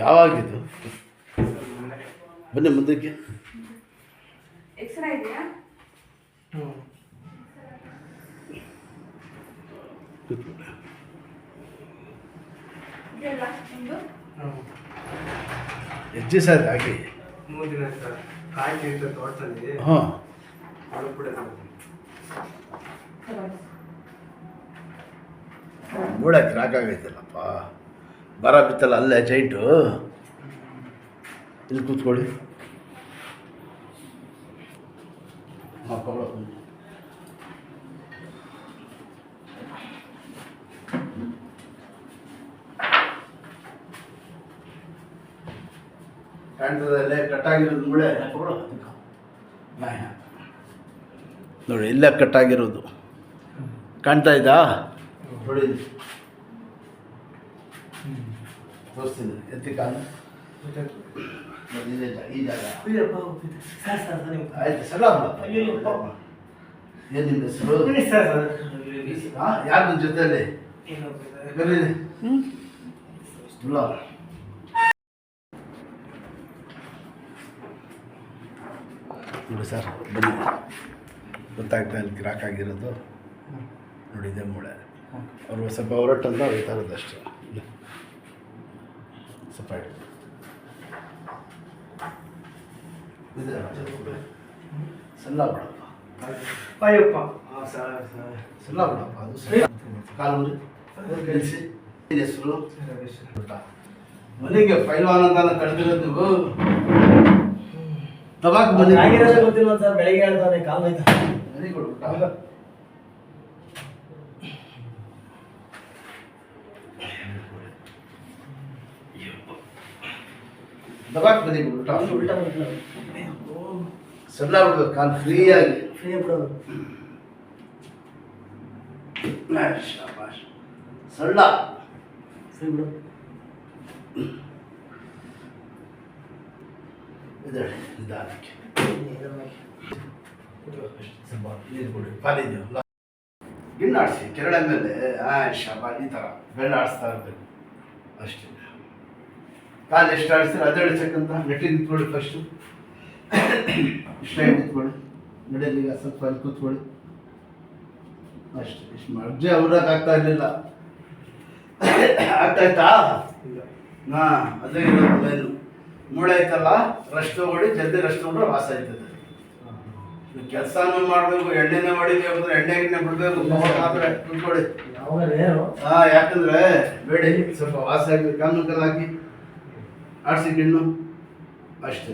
ಯಾವಾಗಿದ್ದು? ಬನ್ನಿ ಮುಂದಕ್ಕೆ. ಎಕ್ಸ್ರೇ ಇದೆಯಾ? ಇದೆಲ್ಲ ನಿಮ್ಮದು? ಎಷ್ಟು ದಿವಸ ಆಯ್ತು ಹಾಕಿ? 3 ದಿನ ಸರ್. ಹಾಕಿ ಇತ್ತು ತೋಟದಲ್ಲಿ. ಹಾಂ, ಅದು ಕೂಡ ಮೂಡಕ್ಕೆ ರಾಕಾಗೈತಲ್ಲಪ್ಪ. ಬರ ಬಿತ್ತಲ್ಲ ಅಲ್ಲೇ ಜೈಂಟು. ಇಲ್ಲಿ ಕೂತ್ಕೊಳ್ಳಿ. ಕಾಣ್ತದಲ್ಲೇ ಕಟ್ಟಾಗಿರೋದು ಮೂಳೆ ನೋಡಿ, ಇಲ್ಲೇ ಕಟ್ಟಾಗಿರೋದು ಕಾಣ್ತಾ ಇದ್ದಾ? ನೋಡಿ ತೋರಿಸ್ತೀನಿ. ಎತ್ತಿ ಕಾಲು ಈ ಜಾಗ ಆಯ್ತು. ಸಲ ಏನು ನಿಮ್ಮ ಹೆಸರು? ಯಾರು ಜೊತೆಯಲ್ಲಿ ನೋಡಿ ಸರ್, ಬನ್ನಿ. ಗೊತ್ತಾಗ್ತಾ ಇಲ್ಲಿ ಗಿರಾಕ್ ಆಗಿರೋದು ನೋಡಿ, ಇದೆ ಮೂಳೆ. ಅವರು ಸ್ವಲ್ಪ ಹೊರಟಂತ ಹೋಗ್ತಾ ಇರೋದು ಅಷ್ಟೇ. ಸ್ವಲ್ಪ ಸಣ್ಣ ಬಿಡಪ್ಪ, ಅಯ್ಯಪ್ಪ ಸಣ್ಣ ಬಿಡಪ್ಪ. ಅದು ಕಾಲು ಕಳಿಸಿ. ಹೆಸರು ಮನೆಗೆ ಪೈಲ್ವಾನ್ ಅಂತ ಕಳೆದಿರೋದು ನೀವು. ತವಾಕ್ ಬನ್ನಿ. ಗೊತ್ತಿಲ್ಲ ಸರ್, ಬೆಳಿಗ್ಗೆ ಹೇಳ್ತಾನೆ ಕಾಲು ಆಯ್ತಾ. Very good. ದವಾಕ್ ಬನ್ನಿ. ಸಣ್ಣ ಬಿಡ್ಬೇಕು, ಕಾಲು ಫ್ರೀಯಾಗಿ. ಶಾಬಾಷ್. ಸಣ್ಣ ಇದಳಿ ನಿಧಾನಕ್ಕೆ ನೀರು ಕೊಡಿ. ಪಾಲಿದೆಯಲ್ಲ, ಗಿಣ್ಣಾಡಿಸಿ ಕೆರಳೆ ಮೇಲೆ. ಶಾಬಾಷ್. ಈ ಥರ ಬೆಳ್ಳ ಆಡಿಸ್ತಾ ಇರಬೇಕು ಅಷ್ಟೇ. ಕಾಲು ಎಷ್ಟು ಆಡಿಸ್ತಾರೆ ಅದೇ ಆಡಿಸಕ್ಕಂತ ನೆಟ್ಟಿ ನಿಂತ್ಕೊಳ್ಳಿ. ಫಸ್ಟು ಇಷ್ಟ ನಿಂತ್ಕೊಳ್ಳಿ. ನಡೆಯಲ್ಲಿ ಈಗ ಸ್ವಲ್ಪ ಅಲ್ಲಿ ಕೂತ್ಕೊಳ್ಳಿ ಅಷ್ಟೇ. ಇಷ್ಟು ಅಜ್ಜಿ ಅವ್ರಾಗ ಆಗ್ತಾ ಇರಲಿಲ್ಲ. ಆಗ್ತಾಯ್ತಾ? ಹಾಂ, ಅದೇ ಇರೋದು ಮೇನು. ಮೂಳೆ ಐತಲ್ಲ, ರೆಸ್ಟ್ ತಗೊಳ್ಳಿ. ಜಲ್ದಿ ರೆಸ್ಟ್ ತಗೊಂಡ್ರೆ ವಾಸ ಆಯ್ತದೆ. ಕೆಲಸನೂ ಮಾಡಬೇಕು, ಎಣ್ಣೆನೇ ಹೊಡಿಬೇಕು ಅಂದ್ರೆ ಎಣ್ಣೆ ಗಿಣ್ಣೆ ಬಿಡಬೇಕು. ಮಾತ್ರ ಕೂತ್ಕೊಳ್ಳಿ. ಹಾಂ, ಯಾಕಂದ್ರೆ ಬೇಡಿ ಸ್ವಲ್ಪ ವಾಸ ಆಗಿ ಕಾಲು ಕಲ್ಲು ಹಾಕಿ ಆಡಿಸಿ ಗಿಣ್ಣು ಅಷ್ಟೇ.